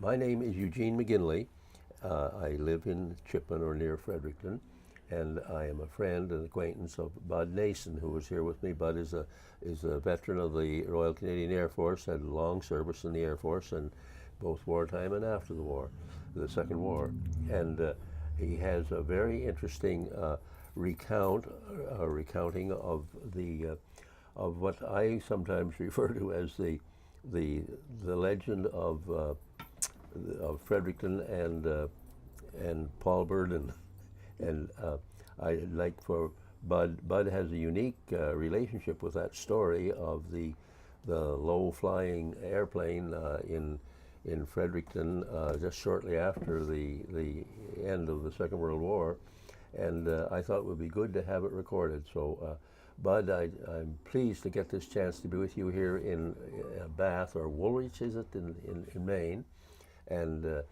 My name is Eugene McGinley. I live in Chipman or near Fredericton, and I am a friend and acquaintance of Bud Nason, who is here with me. Bud is a veteran of the Royal Canadian Air Force, had long service in the Air Force, and both wartime and after the war, the Second War. And he has a very interesting recounting of the of what I sometimes refer to as the legend of Fredericton and Paul Burden. And I'd like for Bud. Bud has a unique relationship with that story of the low-flying airplane in Fredericton just shortly after the end of the Second World War, and I thought it would be good to have it recorded. So, Bud, I'm pleased to get this chance to be with you here in Bath, or Woolwich, is it, in Maine, and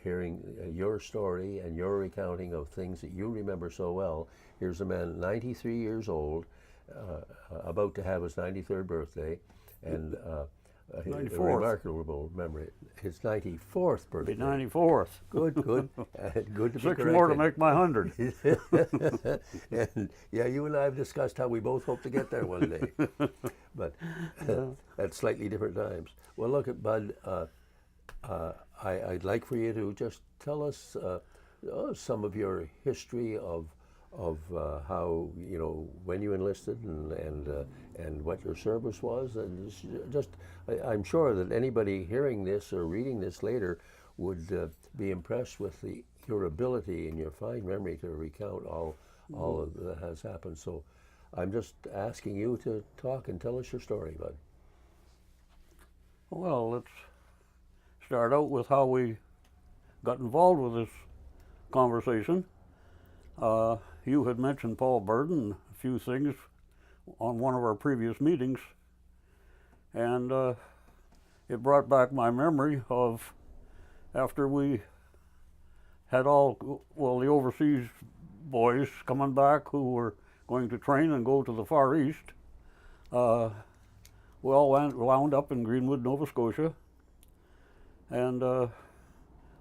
hearing your story and your recounting of things that you remember so well. Here's a man, 93 years old, about to have his 93rd birthday, and a remarkable memory. His 94th birthday. Be 94th. Good, good. Good to be 6 more to make my 100. And yeah, you and I have discussed how we both hope to get there one day, but at slightly different times. Well, look at Bud. I'd like for you to just tell us some of your history of how, you know, when you enlisted and what your service was, and just I'm sure that anybody hearing this or reading this later would be impressed with your ability and your fine memory to recount all of that has happened. So I'm just asking you to talk and tell us your story, Bud. Well, let's start out with how we got involved with this conversation. You had mentioned Paul Burden, a few things on one of our previous meetings, and it brought back my memory of after we had the overseas boys coming back who were going to train and go to the Far East. We all wound up in Greenwood, Nova Scotia, and I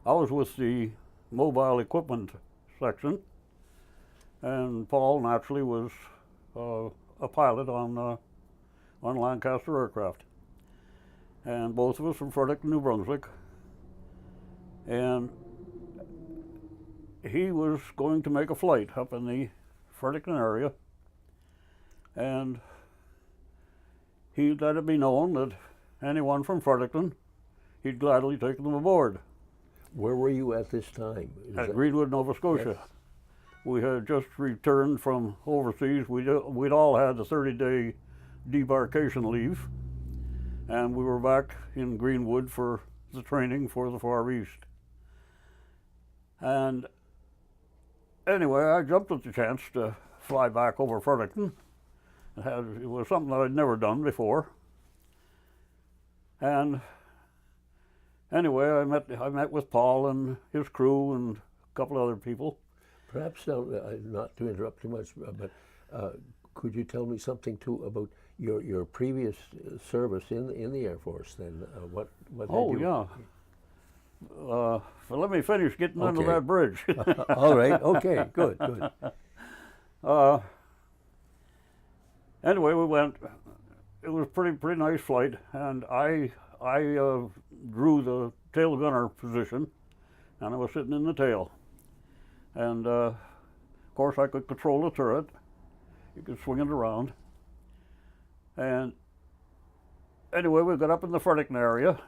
was with the mobile equipment section, and Paul naturally was a pilot on Lancaster aircraft, and both of us from Fredericton, New Brunswick. And he was going to make a flight up in the Fredericton area, and he let it be known that anyone from Fredericton, he'd gladly take them aboard. Where were you at this time? At Greenwood, Nova Scotia. Yes. We had just returned from overseas. We'd all had a 30-day debarkation leave, and we were back in Greenwood for the training for the Far East. And anyway, I jumped at the chance to fly back over Fredericton. It was something that I'd never done before. And anyway, I met with Paul and his crew and a couple other people. Perhaps not to interrupt too much, but could you tell me something too about your previous service in the Air Force? Then what? Oh, had you? Yeah. Well, let me finish getting under that bridge. All right. Okay. Good. Good. Anyway, we went. It was pretty nice flight, and I drew the tail gunner position, and I was sitting in the tail. And of course, I could control the turret. You could swing it around. And anyway, we got up in the Fredericton area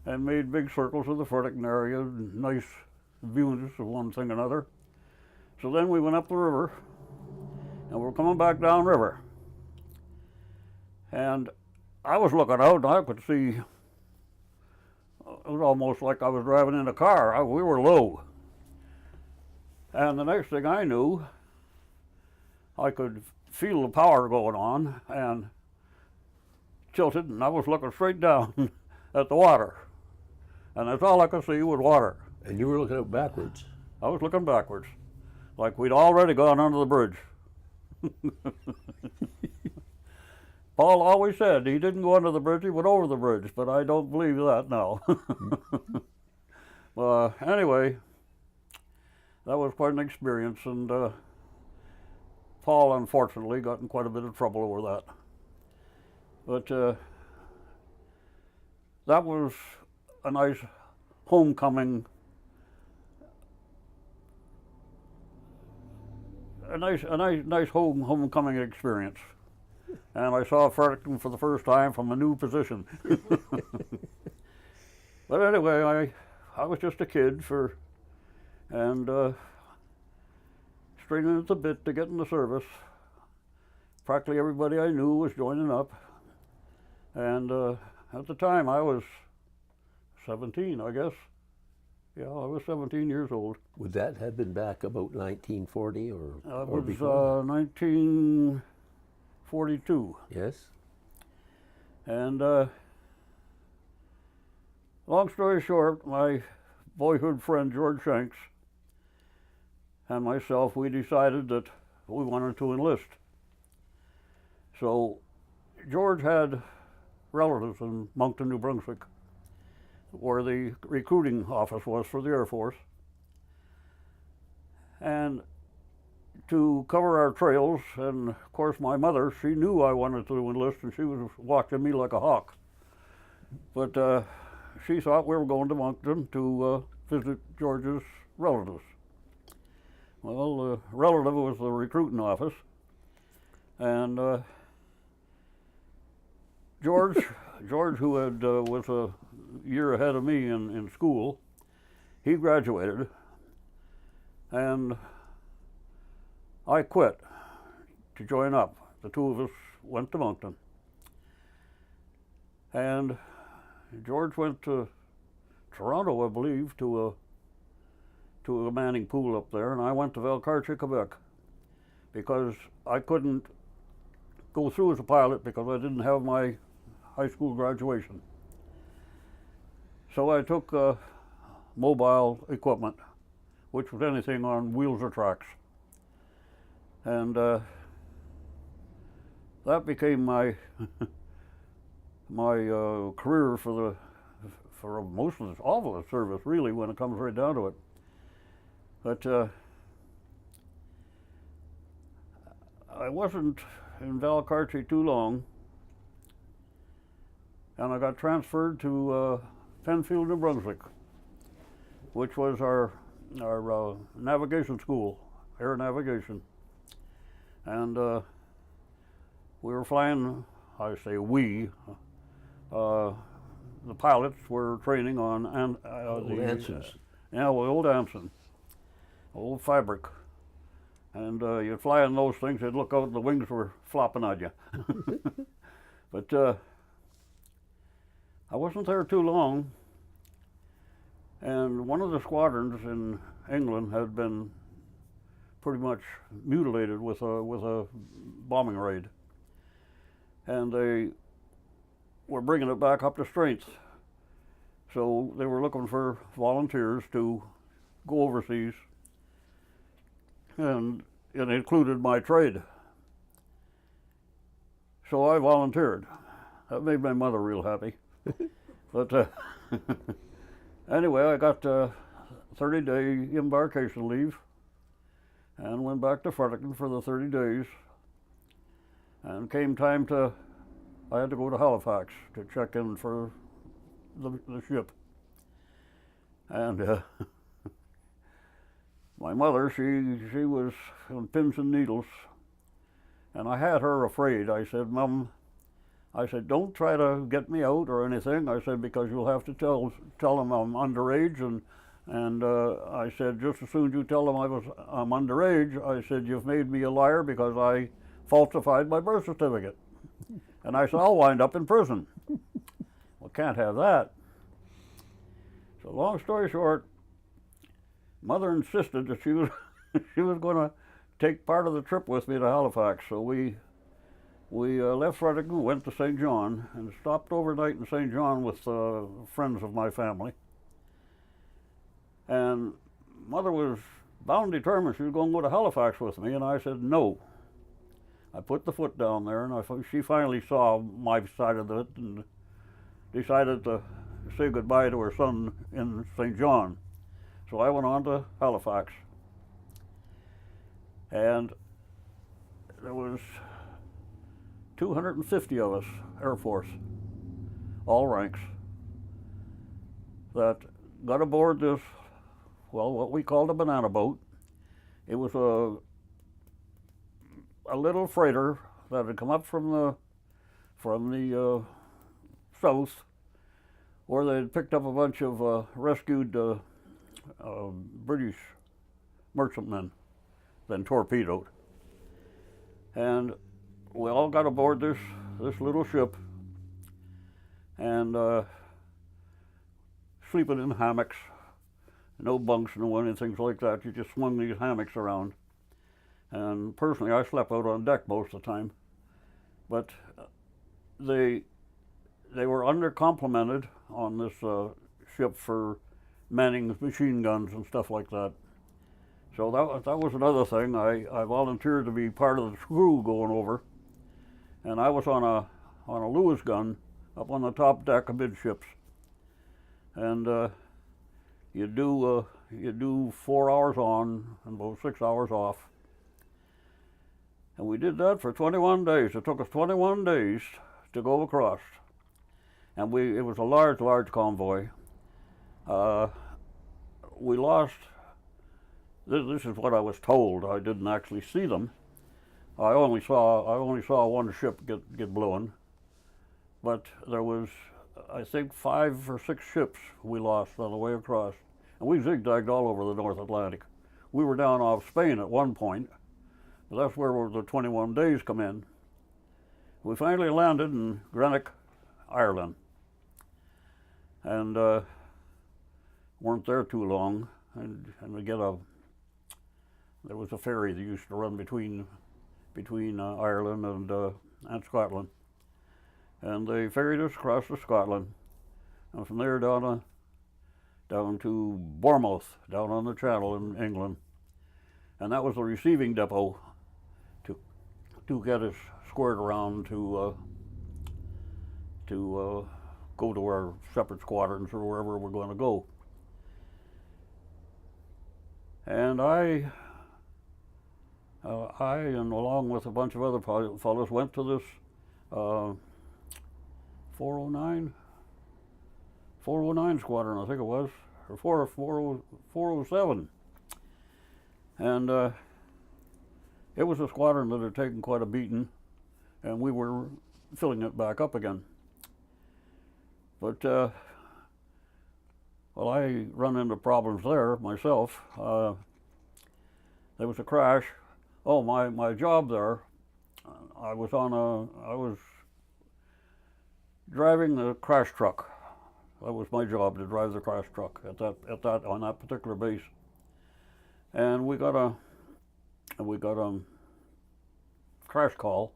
and made big circles of the Fredericton area, nice views of one thing and another. So then we went up the river, and we're coming back downriver. And I was looking out, and I could see, it was almost like I was driving in a car. We were low. And the next thing I knew, I could feel the power going on and tilted, and I was looking straight down at the water. And that's all I could see was water. And you were looking out backwards? I was looking backwards, like we'd already gone under the bridge. Paul always said he didn't go under the bridge, he went over the bridge, but I don't believe that now. Anyway, that was quite an experience, and Paul unfortunately got in quite a bit of trouble over that. But that was a nice homecoming, a nice homecoming experience. And I saw Fredericton for the first time from a new position. But anyway, I was just a kid and straining at the bit to get in the service. Practically everybody I knew was joining up. And at the time I was 17, I guess. Yeah, I was 17 years old. Would that have been back about 1940 or It before? was 1942. Yes. And long story short, my boyhood friend George Shanks and myself, we decided that we wanted to enlist. So George had relatives in Moncton, New Brunswick, where the recruiting office was for the Air Force. And to cover our trails, and of course my mother, she knew I wanted to enlist, and she was watching me like a hawk. But she thought we were going to Moncton to visit George's relatives. Well, the relative was the recruiting office, and George, who was a year ahead of me in school, he graduated, and I quit to join up. The two of us went to Moncton, and George went to Toronto, I believe, to a manning pool up there, and I went to Valcartier, Quebec, because I couldn't go through as a pilot because I didn't have my high school graduation. So I took mobile equipment, which was anything on wheels or tracks, and that became my career for most of all of the service, really, when it comes right down to it. But I wasn't in Valcartier too long, and I got transferred to Penfield, New Brunswick, which was our navigation school, air navigation. And we were flying, I say we, the pilots were training on Old Ansons. Yeah, well, old Anson, old fabric. And you'd fly in those things, you'd look out and the wings were flopping at you. But I wasn't there too long, and one of the squadrons in England had been pretty much mutilated with a bombing raid, and they were bringing it back up to strength. So they were looking for volunteers to go overseas, and it included my trade. So I volunteered. That made my mother real happy. But anyway, I got 30-day embarkation leave and went back to Fredericton for the 30 days. And came time I had to go to Halifax to check in for the ship. And my mother, she was on pins and needles, and I had her afraid. I said, "Mom," I said, "don't try to get me out or anything." I said, "because you'll have to tell them I'm underage, and I said, just as soon as you tell them I'm underage, I said, you've made me a liar because I falsified my birth certificate." And I said, "I'll wind up in prison." Well, can't have that. So long story short, Mother insisted that she was going to take part of the trip with me to Halifax. So we left Fredericton, went to St. John, and stopped overnight in St. John with friends of my family. And Mother was bound determined she was going to go to Halifax with me, and I said no. I put the foot down there, and she finally saw my side of it and decided to say goodbye to her son in St. John. So I went on to Halifax, and there was 250 of us, Air Force, all ranks, that got aboard this, well, what we called a banana boat. It was a little freighter that had come up from the south, where they had picked up a bunch of rescued British merchantmen, then torpedoed. And we all got aboard this little ship, and sleeping in hammocks, no bunks, no anything like that. You just swung these hammocks around. And personally, I slept out on deck most of the time. But they were under-complemented on this ship for manning machine guns and stuff like that. So that was another thing. I volunteered to be part of the crew going over, and I was on a Lewis gun up on the top deck amidships. And you do 4 hours on and about 6 hours off. And we did that for 21 days. It took us 21 days to go across. And it was a large convoy. We lost, this is what I was told. I didn't actually see them. I only saw one ship get blown. But there was, I think, 5 or 6 ships we lost on the way across. And we zigzagged all over the North Atlantic. We were down off Spain at one point, but that's where the 21 days come in. We finally landed in Greenock, Ireland, and weren't there too long. And there was a ferry that used to run between Ireland and Scotland, and they ferried us across to Scotland, and from there down to Bournemouth, down on the Channel in England. And that was the receiving depot to get us squared around to go to our separate squadrons or wherever we're going to go. And I and along with a bunch of other fellows went to this 409 squadron, I think it was, or 407. And it was a squadron that had taken quite a beating, and we were filling it back up again. But, well, I run into problems there myself. There was a crash. Oh, my job there, I was driving the crash truck. That was my job, to drive the crash truck on that particular base. And we got a crash call,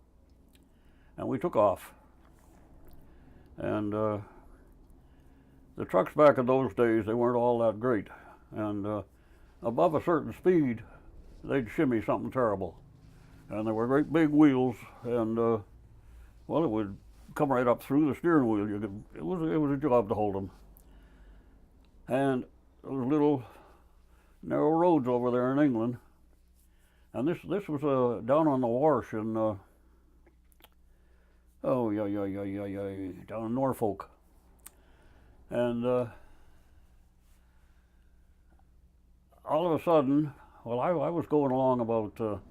and we took off. And the trucks back in those days, they weren't all that great. And above a certain speed, they'd shimmy something terrible. And there were great big wheels, and well, it would come right up through the steering wheel. It was a job to hold them. And those little narrow roads over there in England, and this was down on the Wash in down in Norfolk. And all of a sudden, well, I was going along about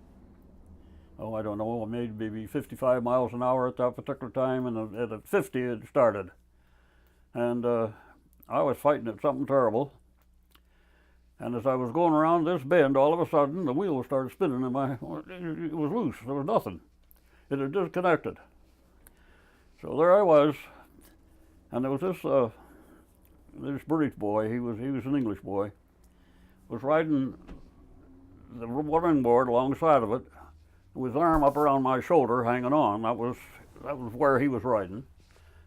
I don't know, maybe 55 miles an hour at that particular time, and at 50 it started. And I was fighting it something terrible. And as I was going around this bend, all of a sudden the wheel started spinning, and it was loose. There was nothing. It had disconnected. So there I was, and there was this British boy. He was an English boy. Was riding the running board alongside of it, with his arm up around my shoulder, hanging on. That was where he was riding,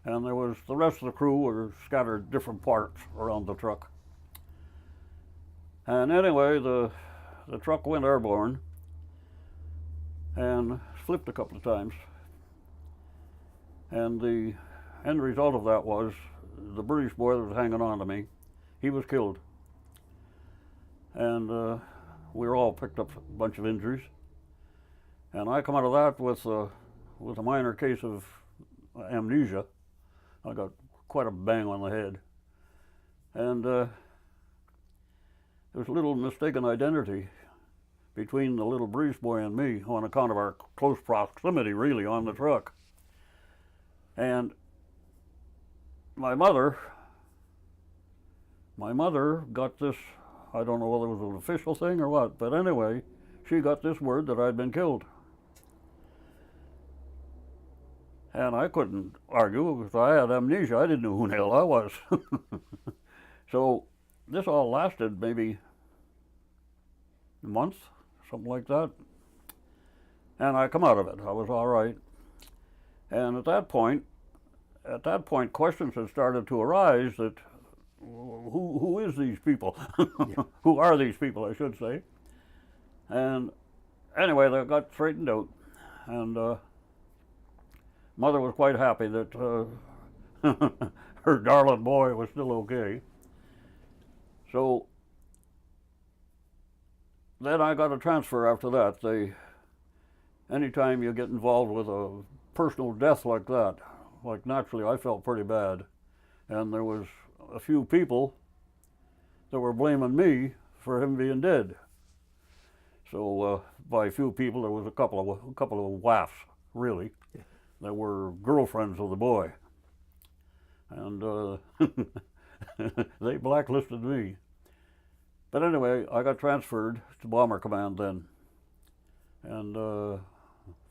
and there was the rest of the crew were scattered different parts around the truck. And anyway, the truck went airborne and flipped a couple of times. And the end result of that was the British boy that was hanging on to me, he was killed. and we were all picked up a bunch of injuries. And I come out of that with a minor case of amnesia. I got quite a bang on the head. And there was a little mistaken identity between the little Breeze boy and me on account of our close proximity, really, on the truck. And my mother got this, I don't know whether it was an official thing or what, but anyway, she got this word that I'd been killed. And I couldn't argue because I had amnesia. I didn't know who the hell I was. So this all lasted maybe a month, something like that. And I come out of it. I was all right. And at that point, questions had started to arise that who is these people? Yeah. Who are these people, I should say. And anyway, they got straightened out. And Mother was quite happy that her darling boy was still okay. So then I got a transfer after that. Anytime you get involved with a personal death like that, like naturally I felt pretty bad. And there was a few people that were blaming me for him being dead. So by a few people, there was a couple of waifs, really, that were girlfriends of the boy. And they blacklisted me. But anyway, I got transferred to Bomber Command then. And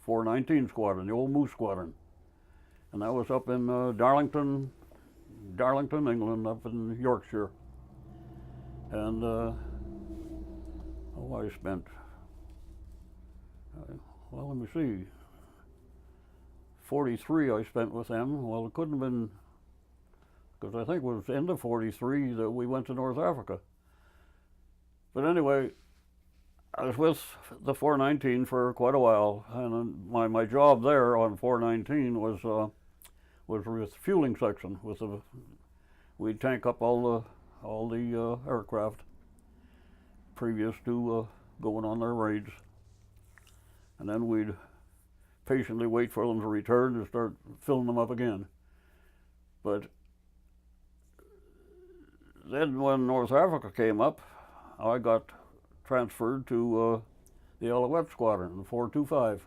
419 Squadron, the old Moose Squadron. And that was up in Darlington, England, up in Yorkshire. And I spent, well, let me see, 43 I spent with them. Well, it couldn't have been, because I think it was end of 43 that we went to North Africa. But anyway, I was with the 419 for quite a while, and my job there on 419 was with fueling section. We'd tank up all the aircraft previous to going on their raids, and then we'd patiently wait for them to return and start filling them up again. But then when North Africa came up, I got transferred to the Alouette Squadron, the 425.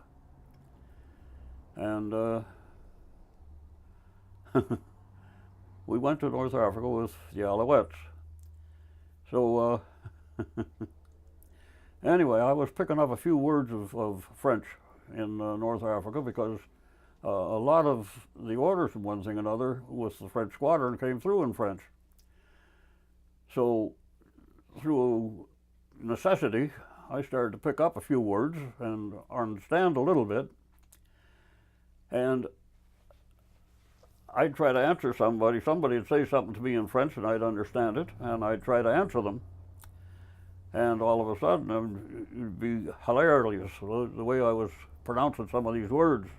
And we went to North Africa with the Alouettes. So anyway, I was picking up a few words of French in North Africa because a lot of the orders from one thing and another with the French squadron came through in French. So through necessity, I started to pick up a few words and understand a little bit. And I'd try to answer somebody would say something to me in French and I'd understand it, and I'd try to answer them. And all of a sudden, it'd be hilarious, the way I was pronouncing some of these words.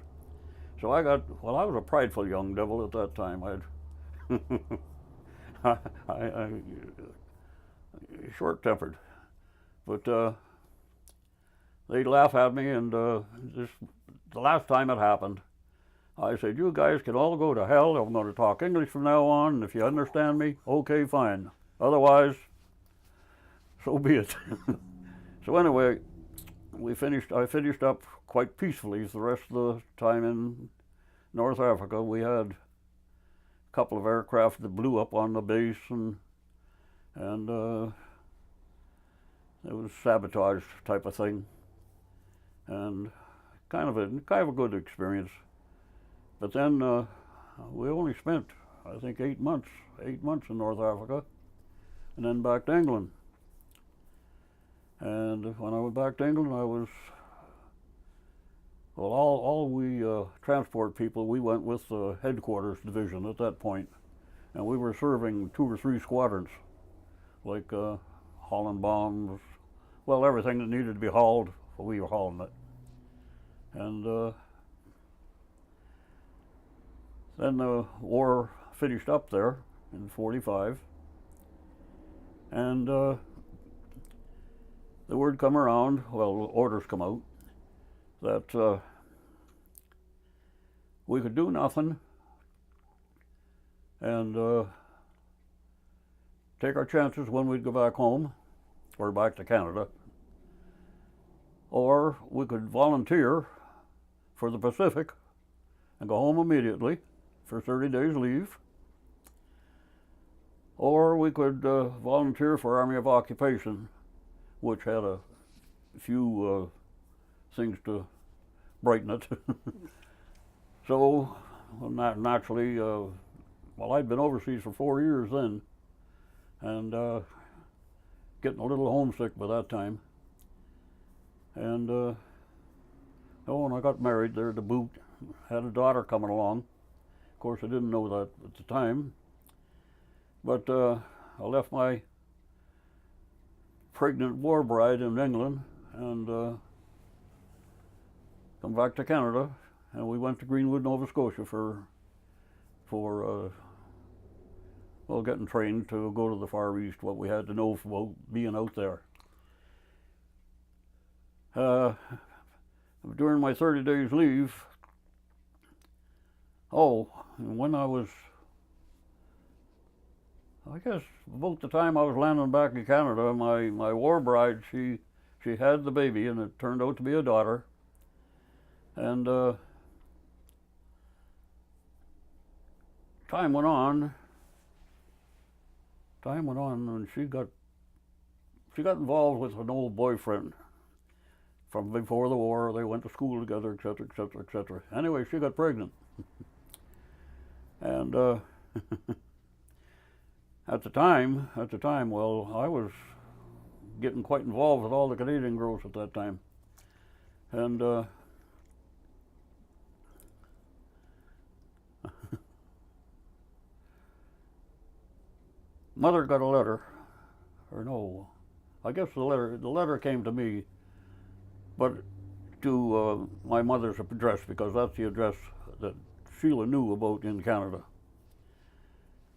So I was a prideful young devil at that time. I short-tempered. But they'd laugh at me, and the last time it happened, I said, "You guys can all go to hell. I'm going to talk English from now on, and if you understand me, okay, fine. Otherwise, so be it." So anyway, I finished up quite peacefully the rest of the time in North Africa. We had a couple of aircraft that blew up on the base, and it was sabotage type of thing, and kind of a good experience. But then we only spent, I think, 8 months in North Africa, and then back to England. And when I went back to England, all we transport people, we went with the headquarters division at that point, and we were serving 2 or 3 squadrons, like hauling bombs, well, everything that needed to be hauled, we were hauling it. And then the war finished up there in 45, and the word come around, well, orders come out, that we could do nothing and take our chances when we'd go back home or back to Canada, or we could volunteer for the Pacific and go home immediately for 30 days leave, or we could volunteer for Army of Occupation, which had a few things to brighten it. So, well, naturally, well, I'd been overseas for 4 years then, and getting a little homesick by that time. And oh, and I got married there to boot. Had a daughter coming along. Of course, I didn't know that at the time. But I left my pregnant war bride in England and come back to Canada, and we went to Greenwood, Nova Scotia for well, getting trained to go to the Far East, what we had to know about being out there. During my 30 days leave, when I was, I guess about the time I was landing back in Canada, my war bride, she had the baby, and it turned out to be a daughter. And time went on, and she got involved with an old boyfriend from before the war. They went to school together, etc., etc., etc. Anyway, she got pregnant. And at the time, well, I was getting quite involved with all the Canadian girls at that time. And Mother got a letter, or no, I guess the letter came to me, but to my mother's address, because that's the address that Sheila knew about in Canada.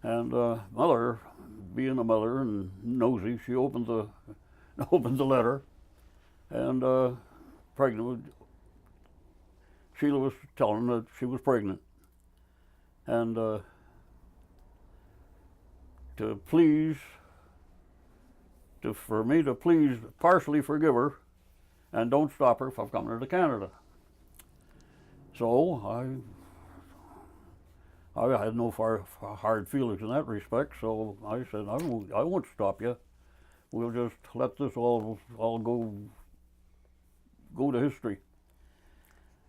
And Mother, being a mother and nosy, she opened the letter, and pregnant. Sheila was telling that she was pregnant, and for me to please partially forgive her and don't stop her from coming to Canada. So I had no hard feelings in that respect, so I said, I won't stop you. We'll just let this all go to history.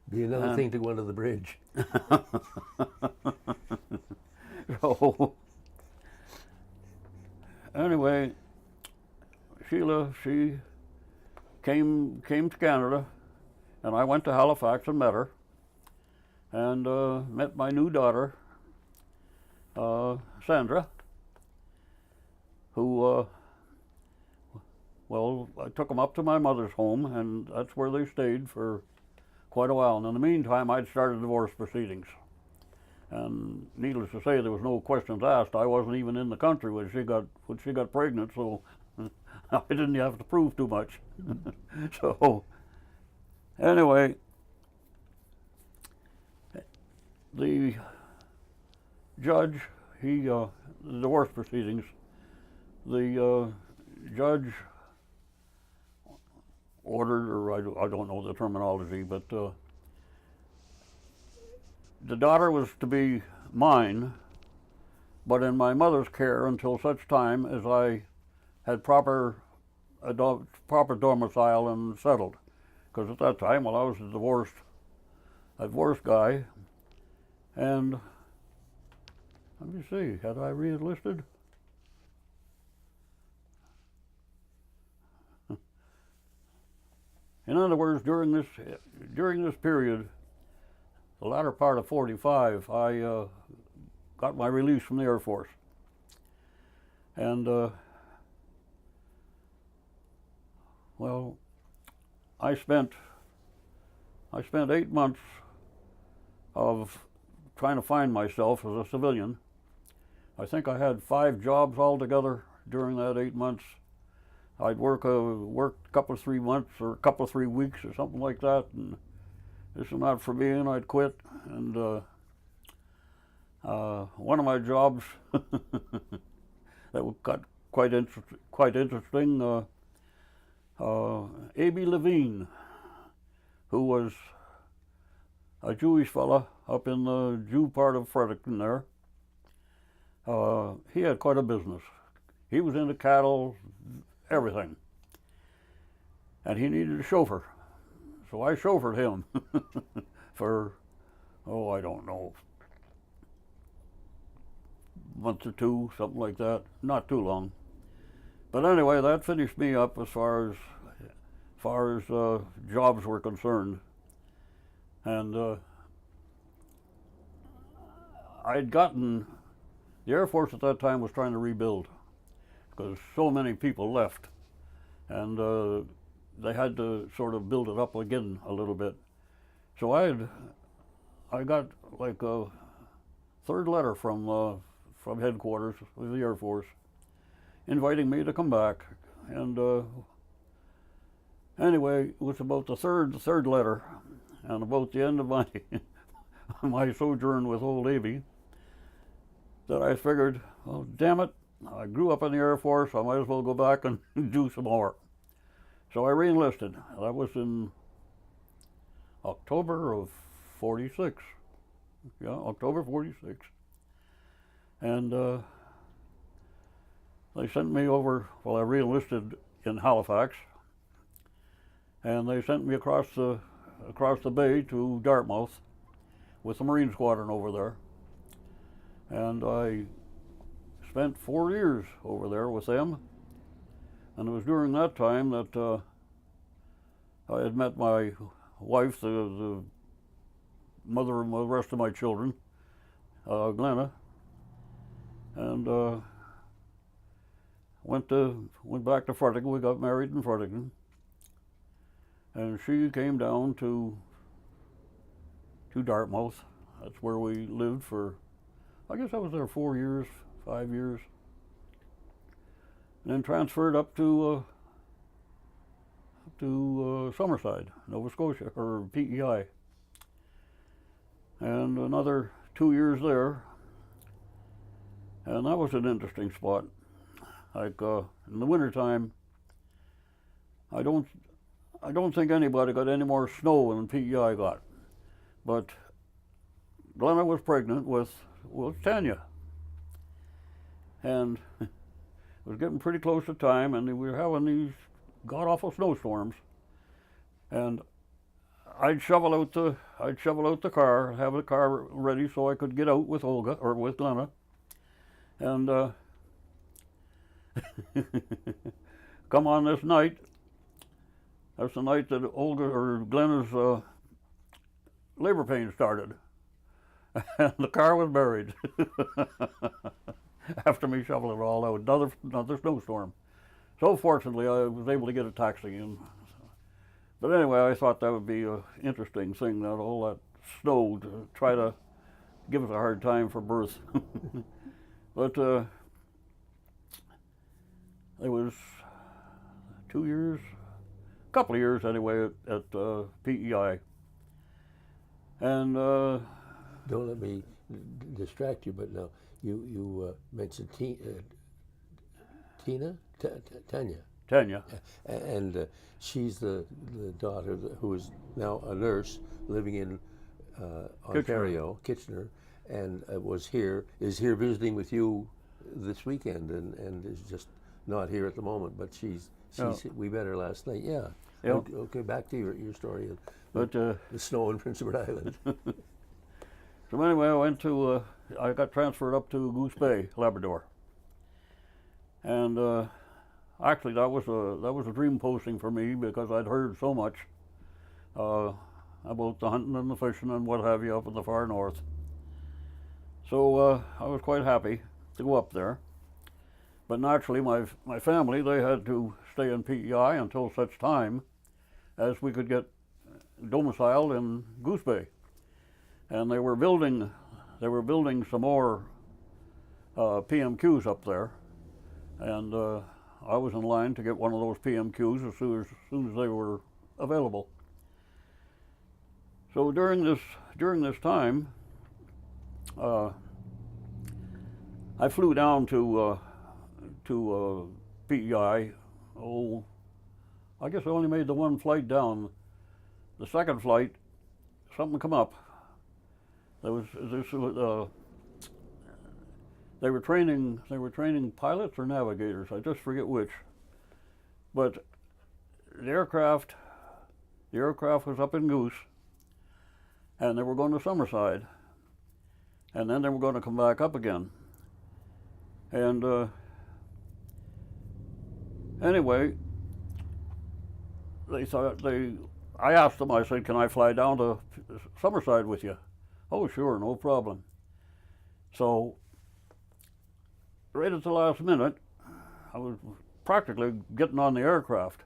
Be another thing to go under the bridge. So anyway, Sheila, she came to Canada, and I went to Halifax and met her, and met my new daughter, Sandra, who, well, I took them up to my mother's home, and that's where they stayed for quite a while. And in the meantime, I'd started divorce proceedings. And needless to say, there was no questions asked. I wasn't even in the country when she got pregnant, so I didn't have to prove too much. So anyway, the judge, the divorce proceedings, the judge ordered, or I don't know the terminology, but the daughter was to be mine, but in my mother's care until such time as I had proper domicile and settled. Because at that time, well, I was a divorced guy, and let me see, had I re-enlisted? In other words, during this period, the latter part of '45, I got my release from the Air Force, and well, I spent 8 months of trying to find myself as a civilian. I think I had 5 jobs altogether during that 8 months, I'd work a couple of 3 months or a couple of 3 weeks or something like that, and this is not for me, and I'd quit. And one of my jobs that got quite interesting. A.B. Levine, who was a Jewish fella up in the Jew part of Fredericton there. He had quite a business. He was into cattle, everything. And he needed a chauffeur. So I chauffeured him for, I don't know, a month or two, something like that. Not too long. But anyway, that finished me up as far as jobs were concerned. And I'd gotten, the Air Force at that time was trying to rebuild because so many people left, and they had to sort of build it up again a little bit. So I got like a third letter from headquarters of the Air Force inviting me to come back. And anyway, it was about the third letter, and about the end of my my sojourn with old Avy, that I figured, oh damn it, I grew up in the Air Force, I might as well go back and do some more. So I re-enlisted. That was in October of '46. Yeah, October '46. And they sent me over, well, I re-enlisted in Halifax, and they sent me across the bay to Dartmouth with the Marine Squadron over there. And I spent 4 years over there with them. And it was during that time that I had met my wife, the mother of the rest of my children, Glenna, and went back to Fredericton. We got married in Fredericton, and she came down to Dartmouth. That's where we lived for, I guess I was there 4 years, 5 years, and then transferred up to Summerside, Nova Scotia, or PEI, and another 2 years there. And that was an interesting spot. Like in the wintertime, I don't think anybody got any more snow than PEI got. But Glenna was pregnant with Tanya. And it was getting pretty close to time, and we were having these god-awful snowstorms. And I'd shovel out the car, have the car ready so I could get out with Olga, or with Glenna. And come on this night. That's the night that Olga or Glenna's labor pain started, and the car was buried after me shoveling it all out. Another snowstorm. So fortunately, I was able to get a taxi in. But anyway, I thought that would be an interesting thing, that all that snow to try to give us a hard time for birth. But it was 2 years, a couple of years anyway, at PEI. And don't let me distract you, but now you mentioned Tanya. Tanya. And she's the daughter who is now a nurse living in Ontario, Kitchener, and is here visiting with you this weekend, and is just not here at the moment. But we met her last night. Yeah. Yep. Okay, back to your story. But the snow in Prince Edward Island. So anyway, I got transferred up to Goose Bay, Labrador, and actually that was a dream posting for me, because I'd heard so much about the hunting and the fishing and what have you up in the far north. So I was quite happy to go up there. But naturally, my family, they had to stay in PEI until such time as we could get domiciled in Goose Bay. And they were building some more PMQs up there. And I was in line to get one of those PMQs as soon as they were available. So during this time, I flew down to PEI. Oh, I guess I only made the one flight down. The second flight, something come up. There was this. They were training pilots or navigators. I just forget which. But the aircraft was up in Goose, and they were going to Summerside, and then they were going to come back up again. And anyway, I asked them, I said, can I fly down to Summerside with you? Oh, sure, no problem. So, right at the last minute, I was practically getting on the aircraft,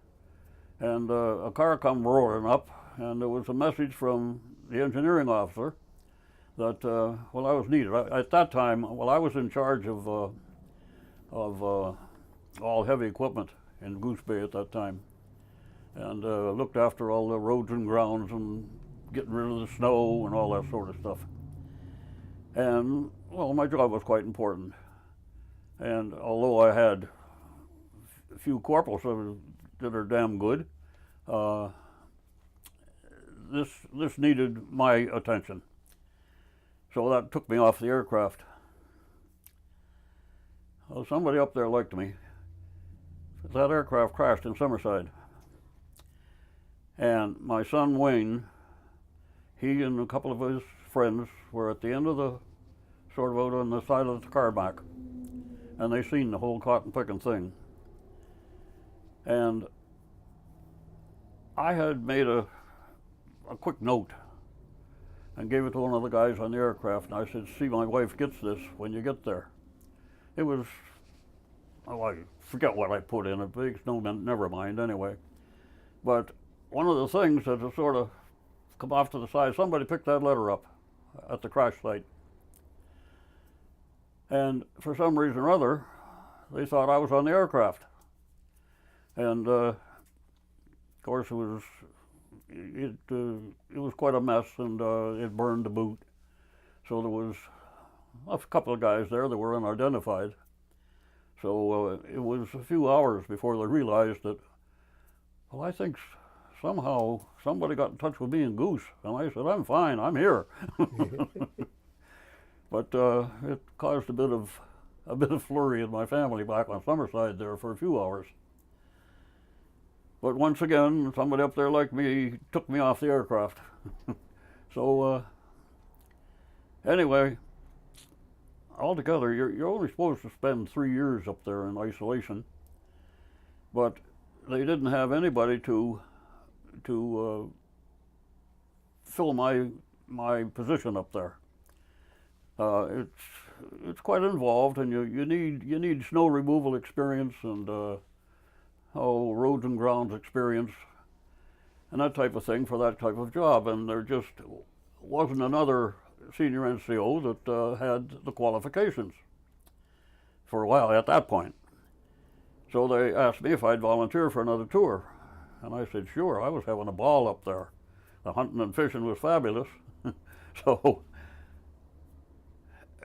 and a car come roaring up, and there was a message from the engineering officer that, well, I was needed. At that time, well, I was in charge of all heavy equipment in Goose Bay at that time, and looked after all the roads and grounds and getting rid of the snow and all that sort of stuff. And, well, my job was quite important. And although I had a few corporals that are damn good, this needed my attention. So that took me off the aircraft. Well, somebody up there liked me. That aircraft crashed in Summerside. And my son Wayne, he and a couple of his friends were at the end of the, sort of out on the side of the tarmac, and they seen the whole cotton picking thing. And I had made a quick note and gave it to one of the guys on the aircraft, and I said, see, my wife gets this when you get there. It was, oh, I forget what I put in it, but it's never mind anyway. But one of the things that has sort of come off to the side, somebody picked that letter up at the crash site. And for some reason or other, they thought I was on the aircraft. And of course, it was quite a mess, and it burned to boot. So there was a couple of guys there that were unidentified. So it was a few hours before they realized that, well, I think somehow somebody got in touch with me in Goose. And I said, I'm fine, I'm here. But it caused a bit of flurry in my family back on Summerside there for a few hours. But once again, somebody up there like me took me off the aircraft. So anyway, altogether, you're only supposed to spend 3 years up there in isolation, but they didn't have anybody to fill my position up there. It's quite involved, and you need snow removal experience and roads and grounds experience and that type of thing for that type of job. And there just wasn't another senior NCO that had the qualifications for a while at that point. So they asked me if I'd volunteer for another tour, and I said sure. I was having a ball up there. The hunting and fishing was fabulous. So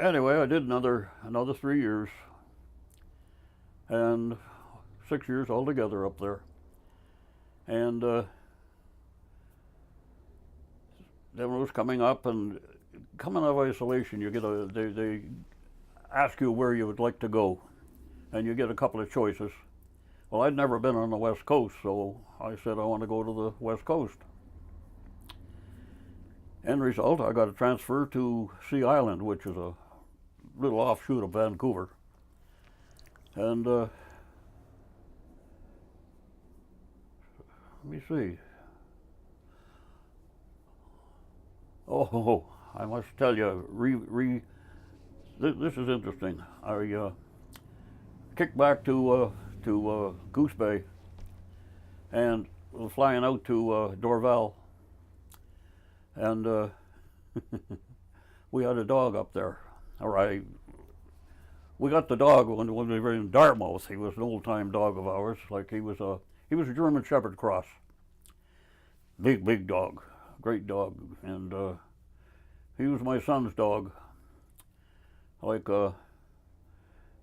anyway, I did another 3 years, and 6 years altogether up there. And then it was coming up, and coming out of isolation, you get they ask you where you would like to go, and you get a couple of choices. Well, I'd never been on the West Coast, so I said I want to go to the West Coast. End result, I got a transfer to Sea Island, which is a little offshoot of Vancouver. And let me see. Oh, I must tell you, this is interesting. I kicked back to Goose Bay and was flying out to Dorval, and we had a dog up there. Or we got the dog when we were in Dartmouth. He was an old-time dog of ours. Like he was a German Shepherd cross. Big dog, great dog, and he was my son's dog. Like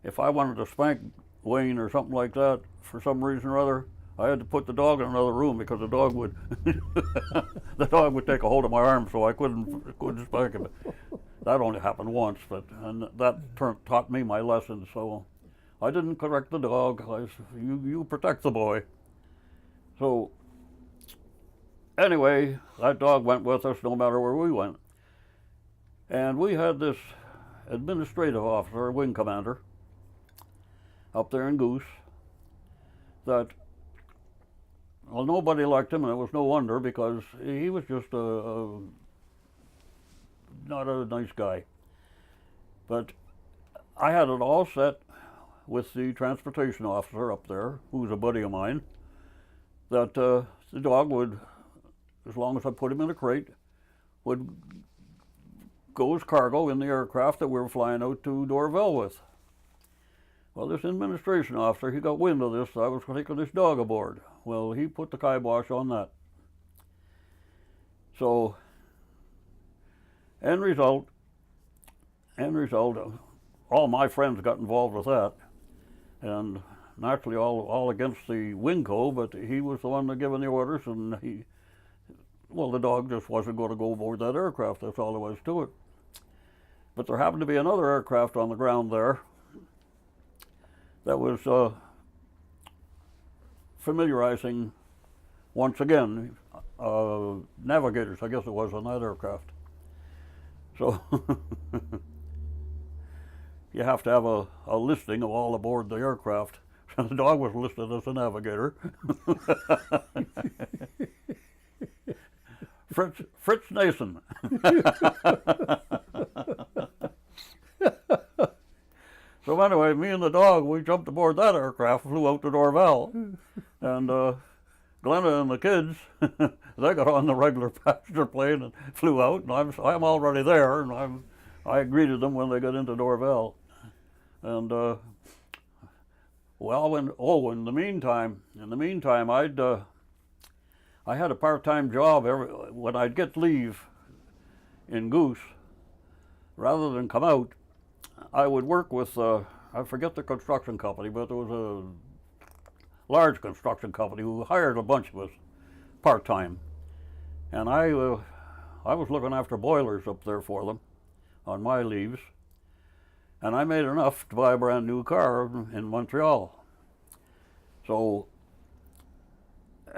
if I wanted to spank Wayne or something like that for some reason or other, I had to put the dog in another room because the dog would take a hold of my arm, so I couldn't spank him. That only happened once, and that taught me my lesson. So I didn't correct the dog. You protect the boy. So anyway, that dog went with us no matter where we went. And we had this administrative officer, wing commander, up there in Goose, that, well, nobody liked him, and it was no wonder because he was just not a nice guy. But I had it all set with the transportation officer up there, who was a buddy of mine, that the dog would, as long as I put him in a crate, would go as cargo in the aircraft that we were flying out to Dorville with. Well, this administration officer, he got wind of this. I was taking this dog aboard. Well, he put the kibosh on that. So, end result, all my friends got involved with that, and naturally all against the wing co, but he was the one that giving the orders, and the dog just wasn't going to go aboard that aircraft. That's all there was to it. But there happened to be another aircraft on the ground there that was familiarizing, once again, navigators, I guess it was, on that aircraft. So you have to have a listing of all aboard the aircraft. The dog was listed as a navigator. Fritz Nason. So anyway, me and the dog, we jumped aboard that aircraft, flew out to Dorval, and Glenna and the kids, they got on the regular passenger plane and flew out, and I'm already there, and I greeted them when they got into Dorval, and in the meantime, I had a part-time job when I'd get leave in Goose. Rather than come out, I would work with, I forget the construction company, but there was a large construction company who hired a bunch of us part-time. And I was looking after boilers up there for them on my leaves. And I made enough to buy a brand new car in Montreal. So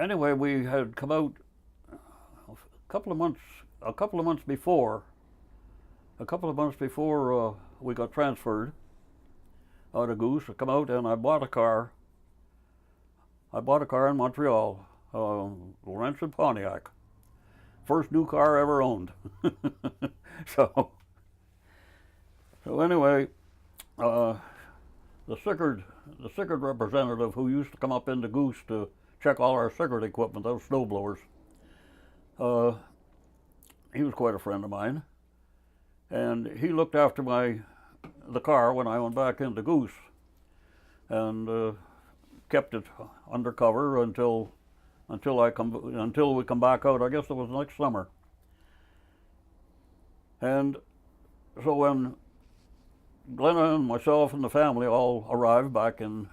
anyway, we had come out a couple of months before we got transferred out of Goose. I come out and I bought a car. I bought a car in Montreal, Lawrence and Pontiac. First new car I ever owned. So anyway, the Sickard representative who used to come up into Goose to check all our Sickard equipment, those snow blowers, he was quite a friend of mine. And he looked after the car when I went back into Goose, and kept it undercover until we come back out. I guess it was next summer. And so when Glenna and myself and the family all arrived back in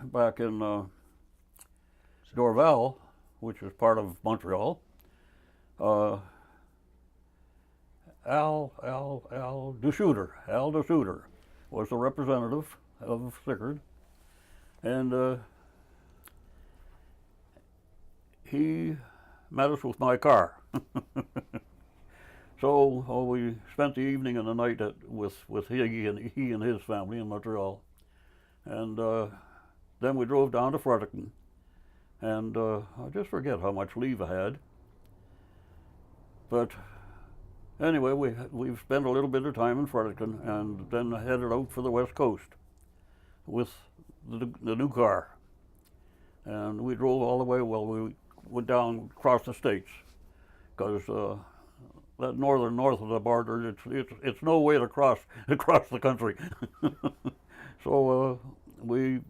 Dorval, which is part of Montreal, Al DeShooter was the representative of Sickard, and he met us with my car. So we spent the evening and the night with he and his family in Montreal, and then we drove down to Fredericton, and I just forget how much leave I had, but anyway, we've spent a little bit of time in Fredericton and then headed out for the West Coast with the new car. And we drove all the way, we went down across the states, because that north of the border, it's no way to cross the country. So we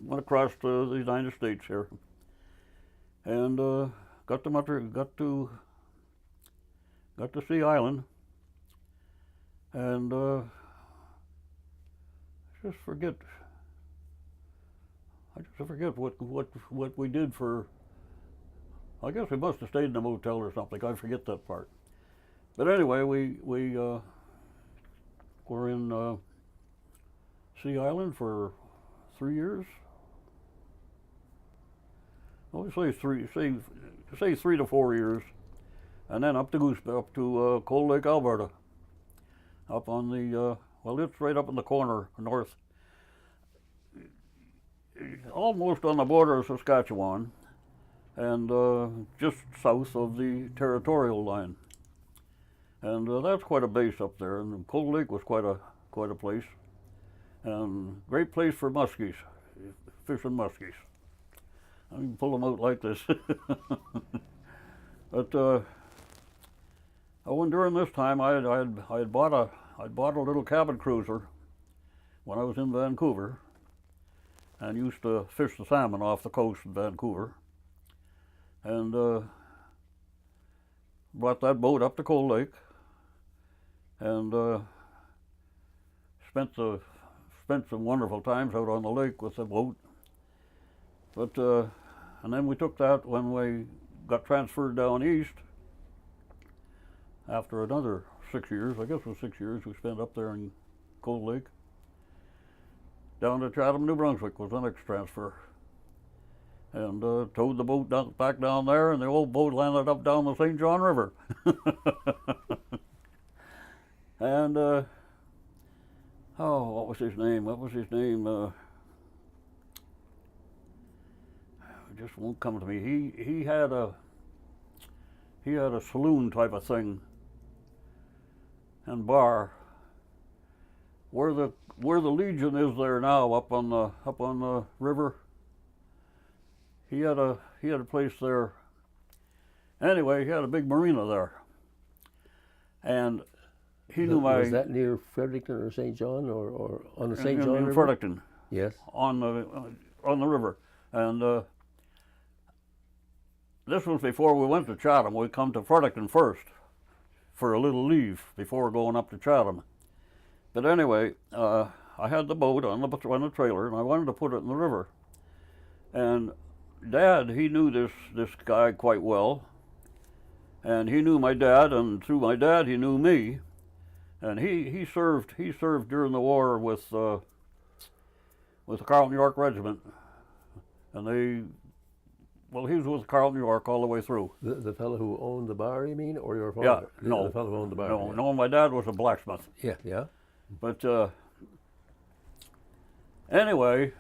went across to the United States here, and got to Sea Island, and I just forget what we did for. I guess we must have stayed in a motel or something. I forget that part. But anyway, we were in Sea Island for 3 years. I would say say 3 to 4 years, and then up to Cold Lake, Alberta, up on the well, it's right up in the corner north, almost on the border of Saskatchewan, and just south of the territorial line. And that's quite a base up there. And Cold Lake was quite a place, and great place for muskies, fishing muskies. I can pull them out like this. But during this time, I had bought a little cabin cruiser when I was in Vancouver, and used to fish the salmon off the coast in Vancouver, and brought that boat up to Cold Lake, and spent some wonderful times out on the lake with the boat. But and then we took that when we got transferred down east. After another 6 years, I guess it was 6 years we spent up there in Cold Lake. Down to Chatham, New Brunswick was the next transfer, and towed the boat back down there, and the old boat landed up down the St. John River. And what was his name? It just won't come to me. He had a saloon type of thing and bar where the Legion is there now, up on the river. He had a place there. Anyway, he had a big marina there, and he knew my. Was that near Fredericton or St. John, or on the St. John River? In Fredericton. Yes. On the river, and this was before we went to Chatham. We come to Fredericton first for a little leave before going up to Chatham. But anyway, I had the boat on the trailer, and I wanted to put it in the river. And Dad, he knew this guy quite well, and he knew my dad, and through my dad, he knew me. And he served during the war with the Carlton York Regiment, and he was with Carlton York all the way through. The fellow who owned the bar, you mean, or your father? Yeah, no. The fellow who owned the bar. No, yeah. no, my dad was a blacksmith. Yeah. But anyway,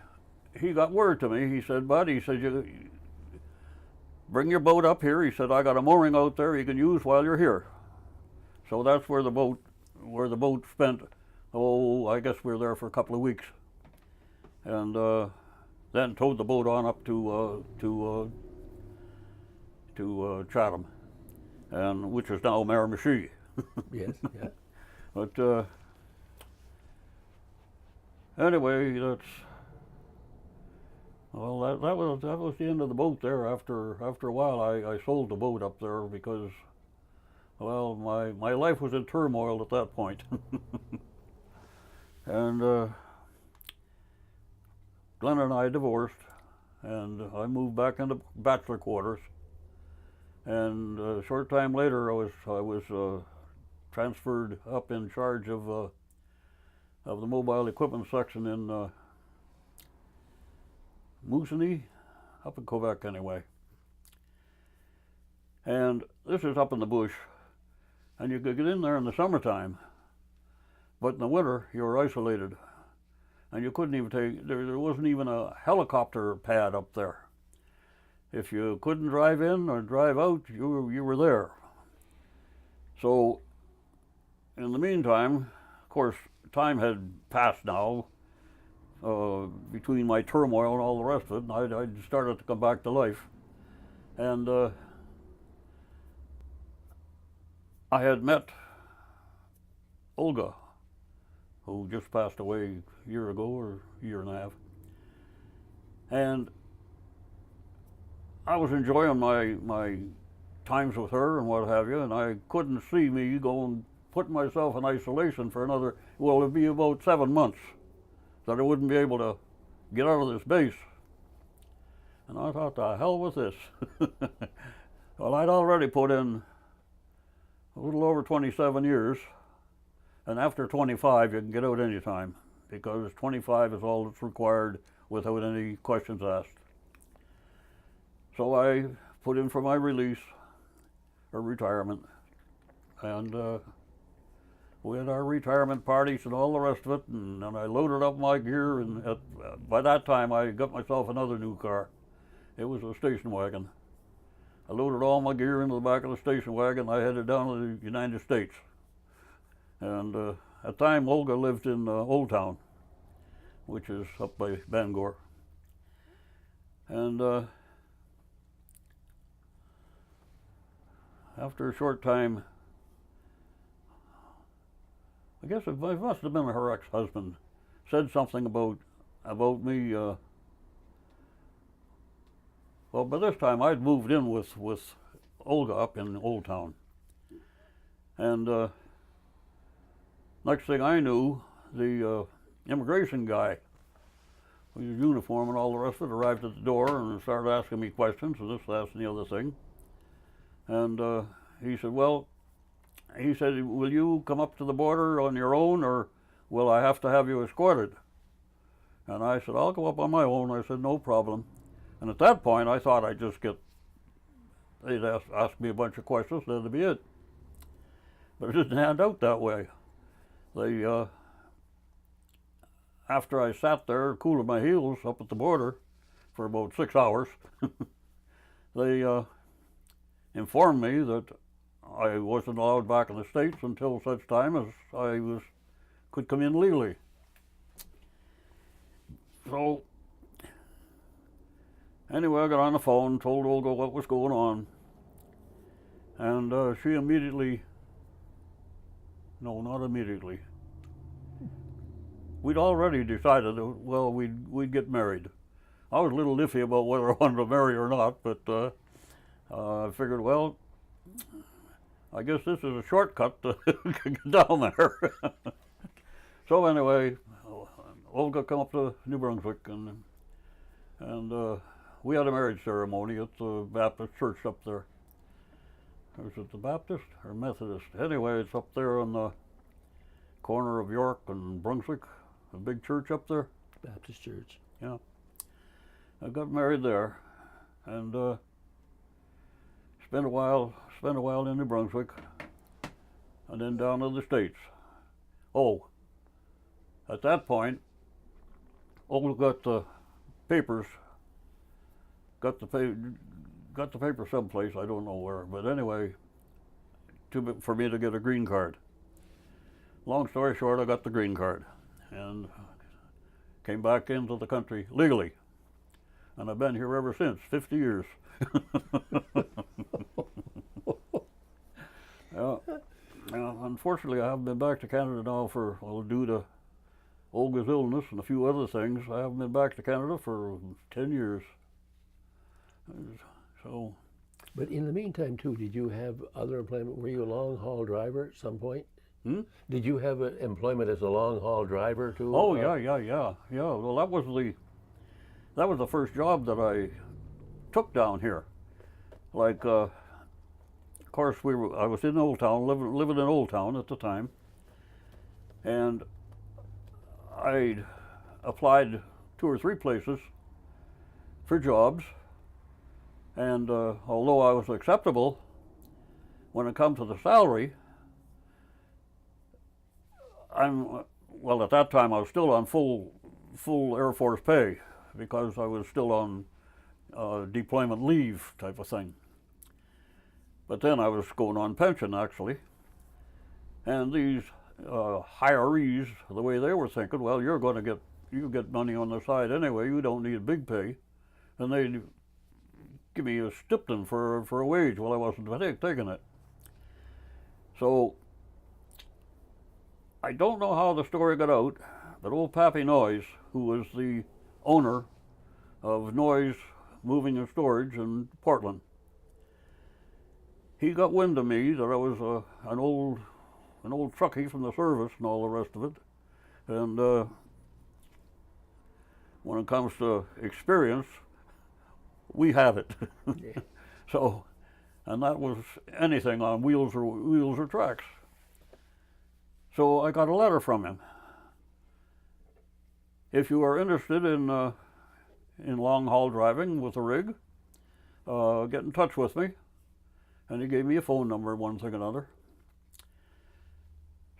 he got word to me. He said, "Bud," he said, "you bring your boat up here." He said, "I got a mooring out there you can use while you're here." So that's where the boat spent. Oh, I guess we were there for a couple of weeks, and then towed the boat on up to Chatham, and which is now Miramichi. Yes. Yeah. But anyway, that was the end of the boat there. After a while, I sold the boat up there because, well, my life was in turmoil at that point. And Glenn and I divorced, and I moved back into bachelor quarters. And a short time later, I was transferred up in charge of the mobile equipment section in Moosonee, up in Quebec anyway. And this is up in the bush, and you could get in there in the summertime, but in the winter you were isolated, and you couldn't even there wasn't even a helicopter pad up there. If you couldn't drive in or drive out, you were there. So in the meantime, of course, time had passed now, between my turmoil and all the rest of it, and I'd started to come back to life. And I had met Olga, who just passed away a year ago or a year and a half. And I was enjoying my times with her and what have you, and I couldn't see me going, putting myself in isolation for another, well, it'd be about 7 months that I wouldn't be able to get out of this base. And I thought, the hell with this. Well, I'd already put in a little over 27 years, and after 25 you can get out anytime, because 25 is all that's required without any questions asked. So I put in for my release, or retirement, and we had our retirement parties and all the rest of it, and I loaded up my gear, and by that time I got myself another new car. It was a station wagon. I loaded all my gear into the back of the station wagon. I headed down to the United States. And at the time, Olga lived in Old Town, which is up by Bangor. And after a short time, I guess it must have been her ex-husband, said something about me. Well, by this time I'd moved in with Olga up in Old Town, and next thing I knew, the immigration guy, with his uniform and all the rest of it, arrived at the door and started asking me questions, and this, that, and the other thing. And he said, well, he said, will you come up to the border on your own, or will I have to have you escorted? And I said, I'll go up on my own. I said, no problem. And at that point, I thought I'd just they'd ask me a bunch of questions, that'd be it. But it didn't hand out that way. They, after I sat there cooling my heels up at the border for about 6 hours, they informed me that I wasn't allowed back in the States until such time as I could come in legally. So anyway, I got on the phone, told Olga what was going on, and she immediately, no, not immediately. We'd already decided that, well, we'd get married. I was a little iffy about whether I wanted to marry or not, but I figured, well, I guess this is a shortcut to get down there. So anyway, Olga come up to New Brunswick, and we had a marriage ceremony at the Baptist church up there. Is it the Baptist or Methodist? Anyway, it's up there on the corner of York and Brunswick, a big church up there. Baptist church. Yeah. I got married there, and spent a while in New Brunswick, and then down to the States. Oh, at that point, Olga got the papers. Got the paper someplace, I don't know where, but anyway, for me to get a green card. Long story short, I got the green card and came back into the country legally, and I've been here ever since, 50 years. Unfortunately, I haven't been back to Canada now for, well, due to Olga's illness and a few other things. I haven't been back to Canada for 10 years. So, but in the meantime, too, did you have other employment? Were you a long-haul driver at some point? Did you have employment as a long-haul driver too? Oh yeah. Well, that was the first job that I took down here. Like, of course, I was in Old Town, living in Old Town at the time, and I applied 2 or 3 places for jobs. And although I was acceptable, when it comes to the salary, well, at that time I was still on full Air Force pay because I was still on deployment leave type of thing. But then I was going on pension, actually. And these hirees, the way they were thinking, well, you get money on the side anyway, you don't need big pay. And they give me a stipend for a wage. Well, I wasn't taking it. So I don't know how the story got out, but old Pappy Noyes, who was the owner of Noyes Moving and Storage in Portland, he got wind of me that I was an old truckie from the service and all the rest of it. And when it comes to experience, we had it. Yeah. So, and that was anything on wheels or tracks. So I got a letter from him. If you are interested in long haul driving with a rig, get in touch with me. And he gave me a phone number, one thing and another.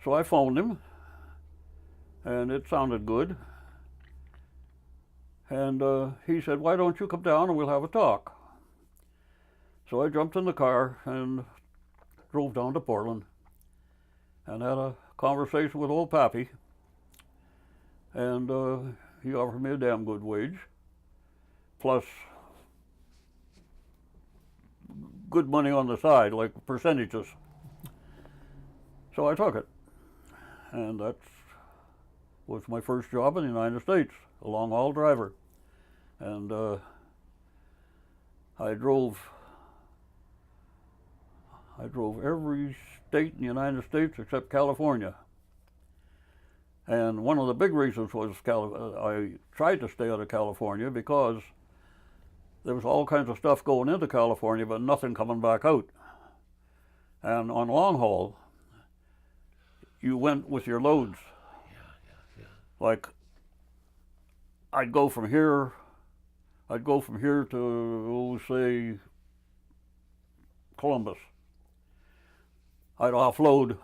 So I phoned him, and it sounded good. And he said, "Why don't you come down and we'll have a talk?" So I jumped in the car and drove down to Portland and had a conversation with old Pappy. And he offered me a damn good wage, plus good money on the side, like percentages. So I took it. And that was my first job in the United States, a long haul driver. And I drove every state in the United States except California. And one of the big reasons was I tried to stay out of California because there was all kinds of stuff going into California, but nothing coming back out. And on long haul, you went with your loads. Yeah. Like, I'd go from here to, say, Columbus. I'd offload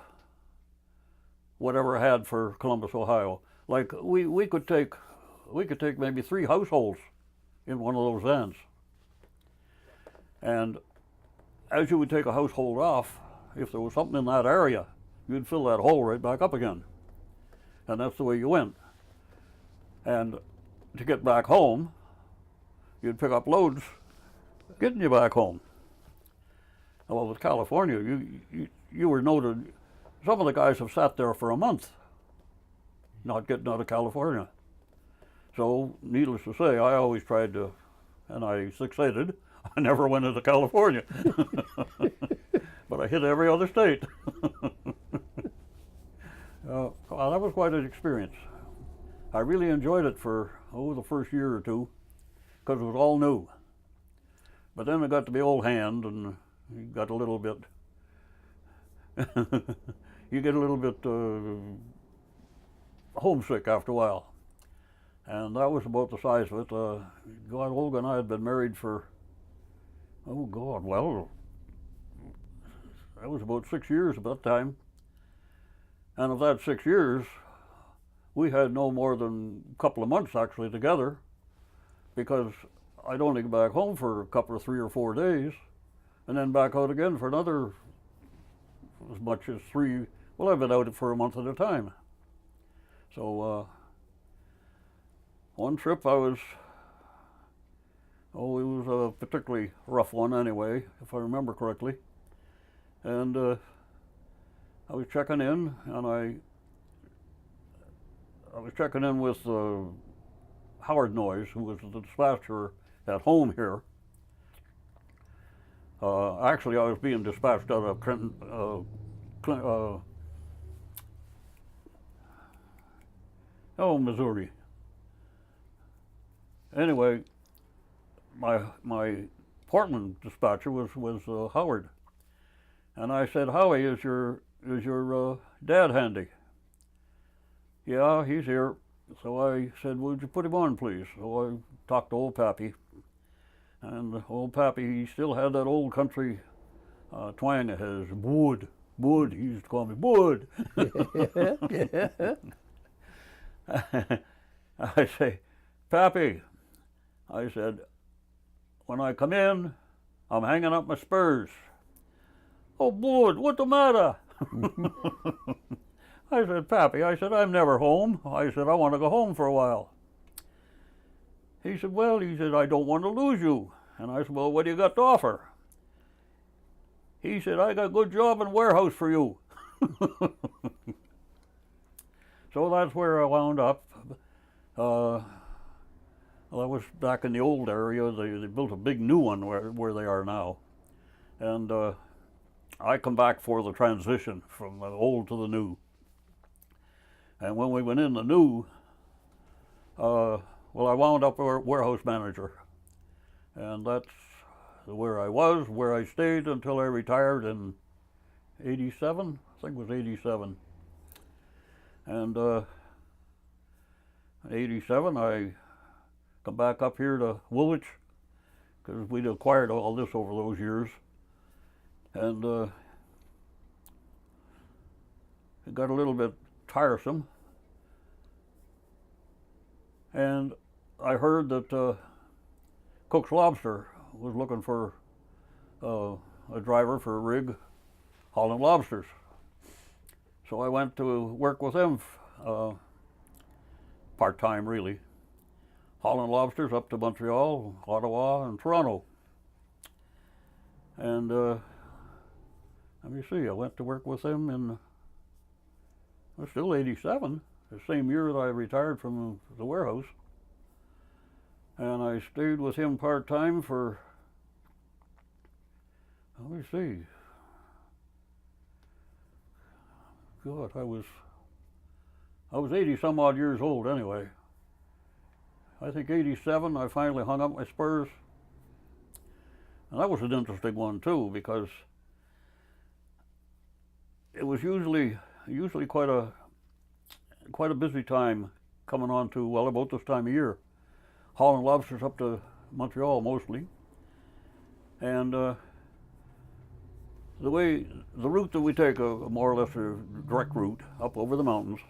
whatever I had for Columbus, Ohio. Like, we could take maybe 3 households in one of those vans. And as you would take a household off, if there was something in that area, you'd fill that hole right back up again. And that's the way you went. And to get back home, you'd pick up loads getting you back home. Well, with California, you were noted. Some of the guys have sat there for a month not getting out of California. So, needless to say, I always tried to, and I succeeded. I never went into California. But I hit every other state. Well, that was quite an experience. I really enjoyed it for, the first year or two, because it was all new. But then it got to be old hand, and you got a little bit, you get a little bit homesick after a while. And that was about the size of it. Olga and I had been married for, that was about 6 years at that time. And of that 6 years, we had no more than a couple of months actually together, because I'd only go back home for a couple of 3 or 4 days, and then back out again for another as much as 3. Well, I've been out for a month at a time. So one trip it was a particularly rough one anyway, if I remember correctly. And I was checking in, and I was checking in with Howard Noyes, who was the dispatcher at home here. Actually, I was being dispatched out of Missouri. Anyway, my Portland dispatcher was Howard, and I said, "Howie, is your dad handy?" "Yeah, he's here." So I said, "Would you put him on, please?" So I talked to old Pappy, and old Pappy, he still had that old country twang of his. Bud, he used to call me Bud. I say, "Pappy," I said, "when I come in, I'm hanging up my spurs." "Oh, Bud, what the matter?" I said, "Pappy," I said, "I'm never home." I said, "I want to go home for a while." He said, "Well," he said, "I don't want to lose you." And I said, "Well, what do you got to offer?" He said, "I got a good job in warehouse for you." So that's where I wound up. Well, I was back in the old area. They built a big new one where they are now. And I come back for the transition from the old to the new. And when we went in the new, well, I wound up a warehouse manager. And that's where I was, where I stayed until I retired in 87, I think it was 87. And in 87, I come back up here to Woolwich, because we'd acquired all this over those years. And it got a little bit tiresome. And I heard that Cook's Lobster was looking for a driver for a rig hauling lobsters. So I went to work with them part-time, really, hauling lobsters up to Montreal, Ottawa, and Toronto. And let me see, I went to work with them in, well, still 87, the same year that I retired from the warehouse. And I stayed with him part-time for, let me see, God, I was 80 some odd years old anyway. I think 87 I finally hung up my spurs. And that was an interesting one too, because it was usually quite a busy time coming on to, well, about this time of year, hauling lobsters up to Montreal mostly. And the route that we take, a more or less a direct route up over the mountains.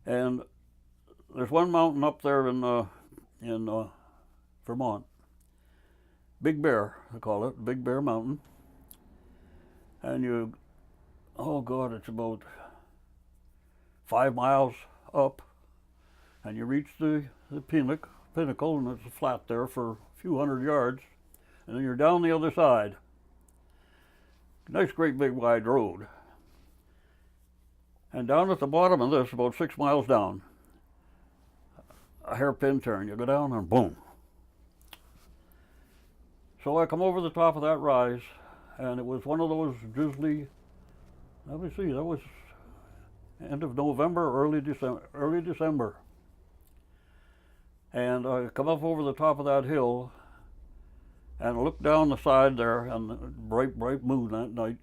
And there's one mountain up there in Vermont, Big Bear, they call it, Big Bear Mountain. And you, oh God, it's about 5 miles up, and you reach the pinnacle, and it's flat there for a few hundred yards, and then you're down the other side. Nice, great big wide road. And down at the bottom of this, about 6 miles down, a hairpin turn. You go down and boom. So I come over the top of that rise, and it was one of those drizzly, let me see, that was end of November, early December. And I come up over the top of that hill, and I look down the side there, and bright moon that night.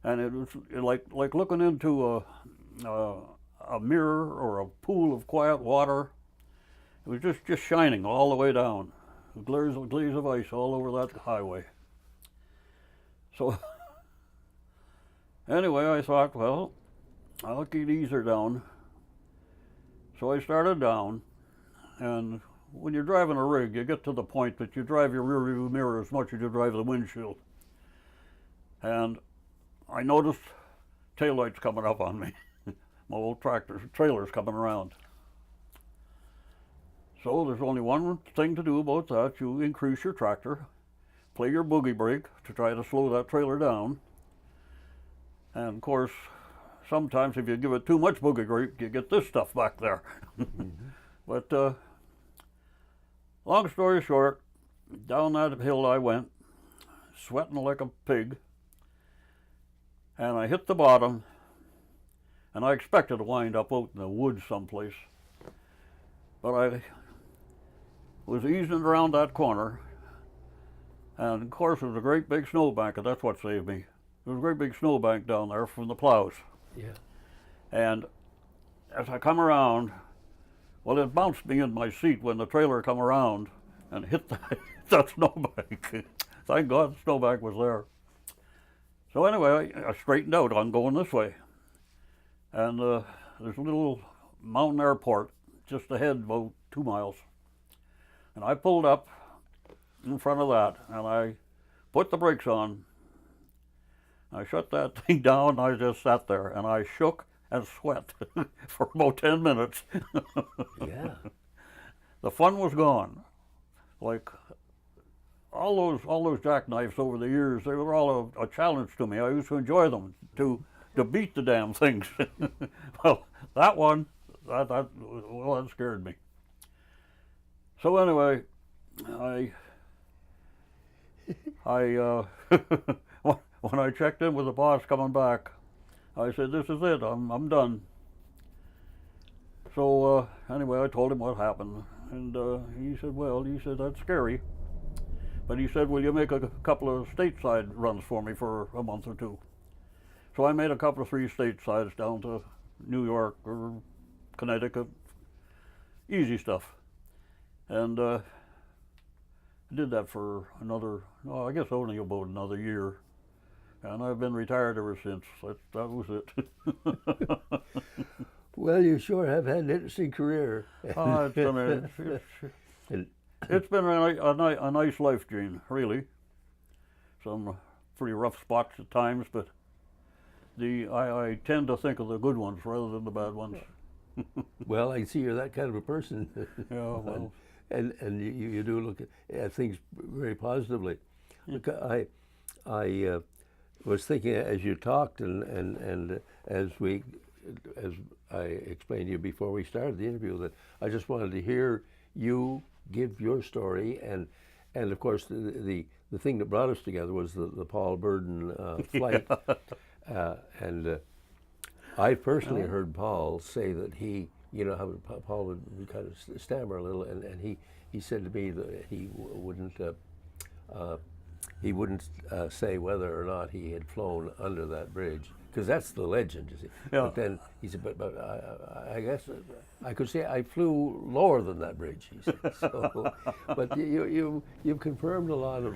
And it was like looking into a mirror or a pool of quiet water. It was just shining all the way down. A glaze of ice all over that highway. So anyway, I thought, well, I'll get easier down. So I started down, and when you're driving a rig, you get to the point that you drive your rear view mirror as much as you drive the windshield. And I noticed taillights coming up on me. My old trailer's coming around. So there's only one thing to do about that. You increase your tractor, play your boogie brake to try to slow that trailer down. And of course, sometimes if you give it too much boogie brake, you get this stuff back there. Mm-hmm. But long story short, down that hill I went, sweating like a pig. And I hit the bottom, and I expected to wind up out in the woods someplace. But I was easing around that corner, and of course there was a great big snowbank, and that's what saved me. There was a great big snowbank down there from the plows. Yeah. And as I come around, well, it bounced me in my seat when the trailer come around and hit that snowbank. Thank God the snowbank was there. So anyway, I straightened out on going this way. And there's a little mountain airport just ahead, about 2 miles. And I pulled up in front of that, and I put the brakes on. I shut that thing down, and I just sat there, and I shook and sweat for about 10 minutes. Yeah. The fun was gone. Like, all those jackknives over the years, they were all a challenge to me. I used to enjoy them, to to beat the damn things. Well, that one, that scared me. So anyway, when I checked in with the boss coming back, I said, "This is it. I'm done." So anyway, I told him what happened, and he said, "Well," he said, "that's scary," but he said, "Will you make a couple of stateside runs for me for a month or two?" So I made a couple of 3 statesides down to New York or Connecticut, easy stuff, and did that for another, I guess only about another year, and I've been retired ever since. That was it. Well, you sure have had an interesting career. It's been a nice life, Gene, really. Some pretty rough spots at times, but I tend to think of the good ones rather than the bad ones. Well, I see you're that kind of a person. Yeah, well. And you do look at things very positively. Look, I was thinking as you talked and as I explained to you before we started the interview, that I just wanted to hear you give your story, and of course the thing that brought us together was the Paul Burden flight, and I personally heard Paul say that he, how Paul would kind of stammer a little, and he said to me that he wouldn't say whether or not he had flown under that bridge, because that's the legend, you see. Yeah. But then he said, but I guess I could say I flew lower than that bridge, he said. So, but you've confirmed a lot of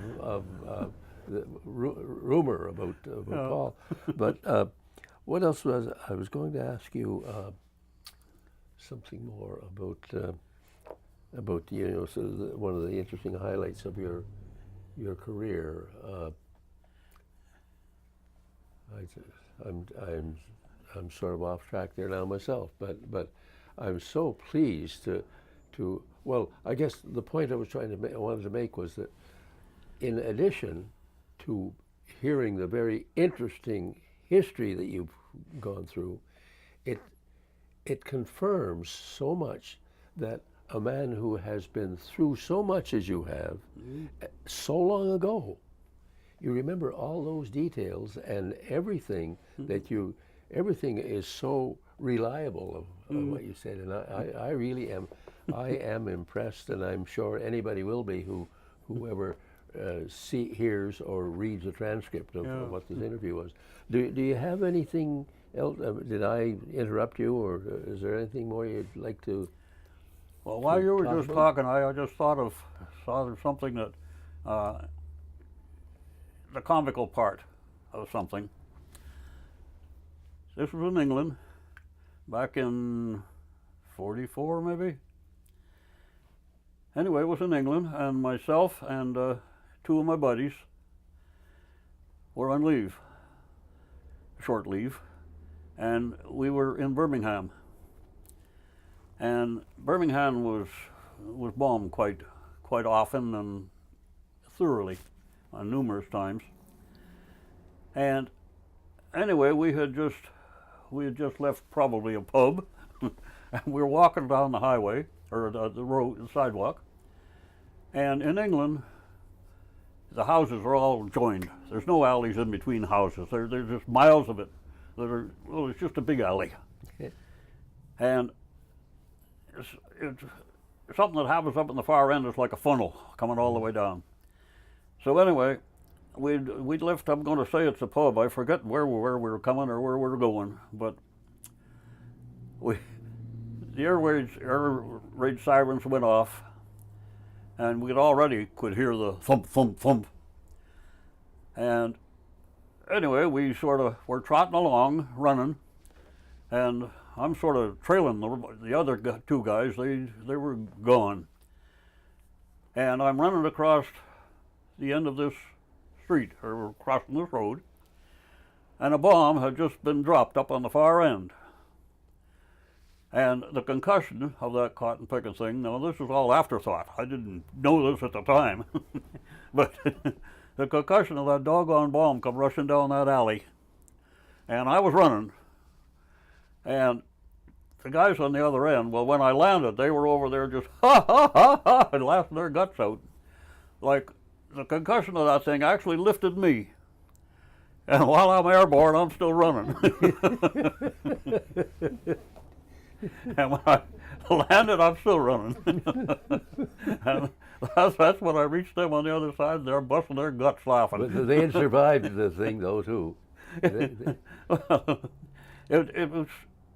the rumor about Paul. But what else I was going to ask you something more about sort of one of the interesting highlights of your career. I'm sort of off track there now myself, but I'm so pleased to well, I guess the point I wanted to make was that in addition to hearing the very interesting history that you've gone through, it confirms so much that a man who has been through so much as you have, so long ago, you remember all those details and everything everything is so reliable of what you said, and I really am, I am impressed, and I'm sure anybody will be whoever hears or reads a transcript of what this interview was. Do you have anything else? Did I interrupt you, or is there anything more you'd like to? Well, while you were just talking, I just thought of something that the comical part of something. This was in England, back in '44 maybe. Anyway, it was in England, and myself and 2 of my buddies were on leave, short leave, and we were in Birmingham. And Birmingham was bombed quite often and thoroughly, numerous times. And anyway, we had just left probably a pub, and we were walking down the highway or the road, the sidewalk. And in England, the houses are all joined. There's no alleys in between houses. There's just miles of it that are, well, it's just a big alley. And it's something that happens up in the far end is like a funnel coming all the way down. So anyway, we'd left, I'm going to say it's a pub. I forget where we were coming or where we were going, but the air raid sirens went off, and we already could hear the thump, thump, thump. And anyway, we sort of were trotting along, running, and I'm sort of trailing the other 2 guys. They were gone. And I'm running across the end of this street, or crossing this road, and a bomb had just been dropped up on the far end. And the concussion of that cotton picking thing, now this was all afterthought. I didn't know this at the time. But the concussion of that doggone bomb come rushing down that alley. and I was running, and the guys on the other end, well, when I landed, they were over there just ha ha ha ha and laughing their guts out. Like the concussion of that thing actually lifted me. And while I'm airborne, I'm still running. And when I landed, I'm still running. And that's when I reached them on the other side. They're busting their guts laughing. But they had survived the thing, though, too. It was,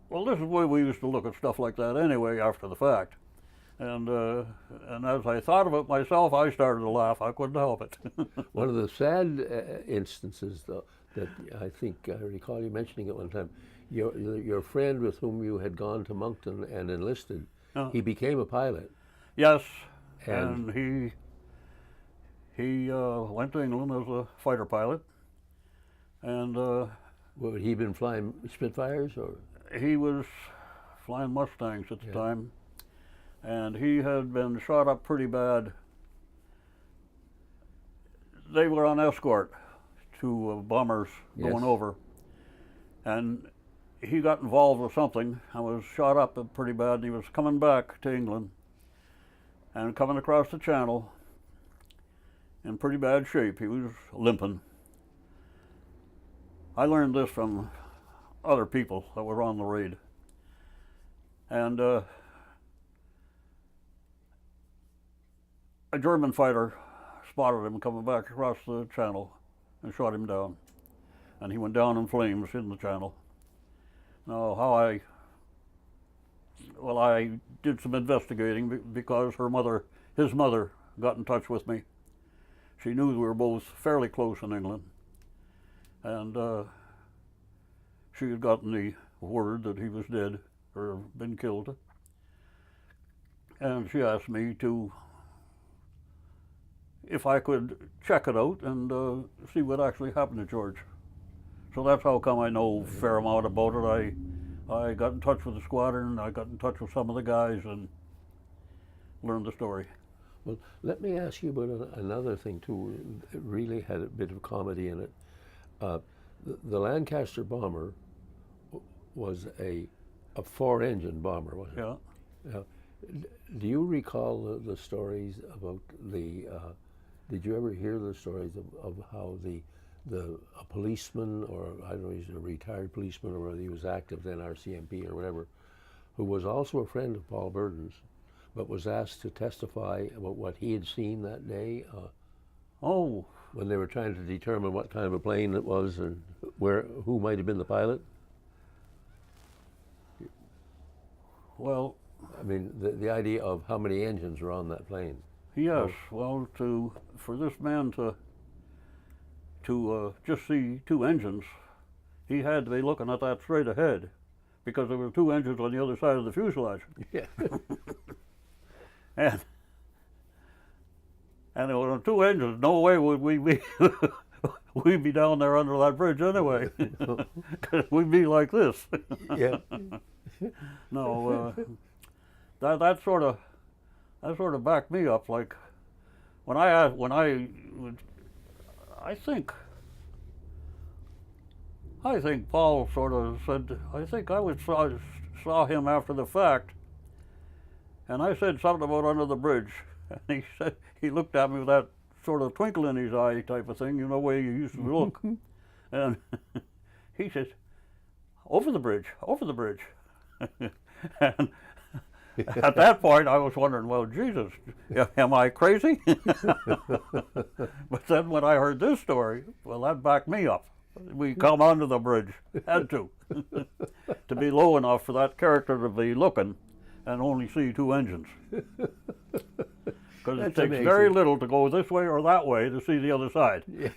well, this is the way we used to look at stuff like that anyway after the fact. And as I thought of it myself, I started to laugh. I couldn't help it. One of the sad instances, though, that I think I recall you mentioning it one time, your friend with whom you had gone to Moncton and enlisted, he became a pilot. Yes, and he went to England as a fighter pilot, and Had he been flying Spitfires, or? he was flying Mustangs at the time, and he had been shot up pretty bad. They were on escort to bombers going over, and he got involved with something and was shot up pretty bad, and he was coming back to England and coming across the channel in pretty bad shape. He was limping. I learned this from other people that were on the raid. And a German fighter spotted him coming back across the channel and shot him down. And he went down in flames in the channel. Now, I did some investigating because his mother got in touch with me. She knew we were both fairly close in England. And she had gotten the word that he was dead or been killed. And she asked me if I could check it out and see what actually happened to George. So that's how come I know a fair amount about it. I got in touch with the squadron, I got in touch with some of the guys and learned the story. Well, let me ask you about another thing too. It really had a bit of comedy in it. The Lancaster bomber was a 4-engine bomber, wasn't it? Yeah. Do you recall the stories about the? Did you ever hear the stories of how a policeman, or I don't know, he's a retired policeman, or whether he was active then, RCMP or whatever, who was also a friend of Paul Burden's, but was asked to testify about what he had seen that day? When they were trying to determine what kind of a plane it was and who might have been the pilot? Well, I mean, the idea of how many engines were on that plane. yes. Well, for this man to just see 2 engines, he had to be looking at that straight ahead, because there were 2 engines on the other side of the fuselage. Yeah. And there were 2 engines. No way would we be we'd be down there under that bridge anyway, because we'd be like this. Yeah. No, that sort of backed me up. Like I think Paul sort of said, I think I saw him after the fact, and I said something about under the bridge, and he said, he looked at me with that sort of twinkle in his eye type of thing, you know, way you used to look, and he says, over the bridge. And at that point, I was wondering, well, Jesus, am I crazy? But then when I heard this story, well, that backed me up. We come onto the bridge, had to be low enough for that character to be looking and only see 2 engines. Because it takes amazing. very little to go this way or that way to see the other side. Yes.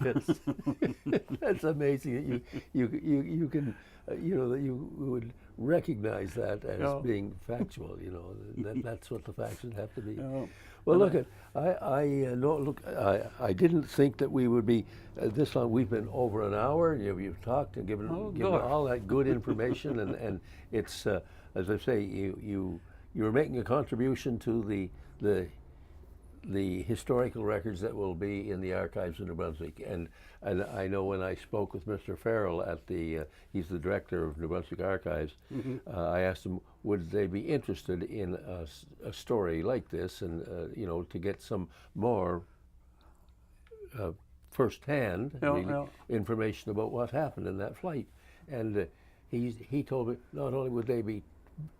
That's amazing that you can, that you would recognize that as being factual, that's what the facts would have to be. Well, look, I didn't think that we would be this long. We've been over an hour. You've talked and given all that good information, and it's as I say, you were making a contribution to the the historical records that will be in the archives of New Brunswick. And I know when I spoke with Mr. Farrell at the, he's the director of New Brunswick Archives, I asked him, would they be interested in a story like this, and you know, to get some more first-hand information about what happened in that flight. And he told me not only would they be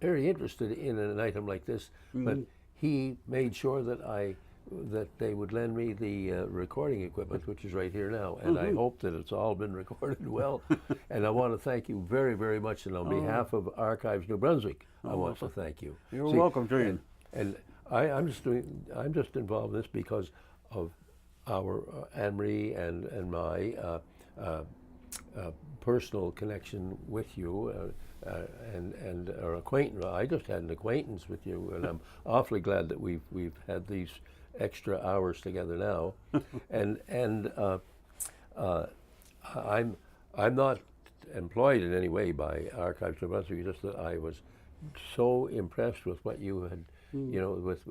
very interested in an item like this, but he made sure that they would lend me the recording equipment, which is right here now, and I hope that it's all been recorded well. And I want to thank you very, very much, and on behalf of Archives New Brunswick, I want to thank you. You're welcome, Gene. And I'm just involved in this because of our Anne-Marie and my personal connection with you, and our acquaintance. I just had an acquaintance with you, and I'm awfully glad that we've had these extra hours together now. and I'm not employed in any way by Archives New Brunswick. Just that I was so impressed with what you had, you know, with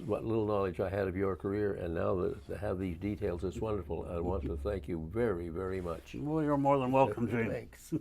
what little knowledge I had of your career, and now to have these details, it's wonderful. I want to thank you very, very much. Well, you're more than welcome, Gene. Thanks.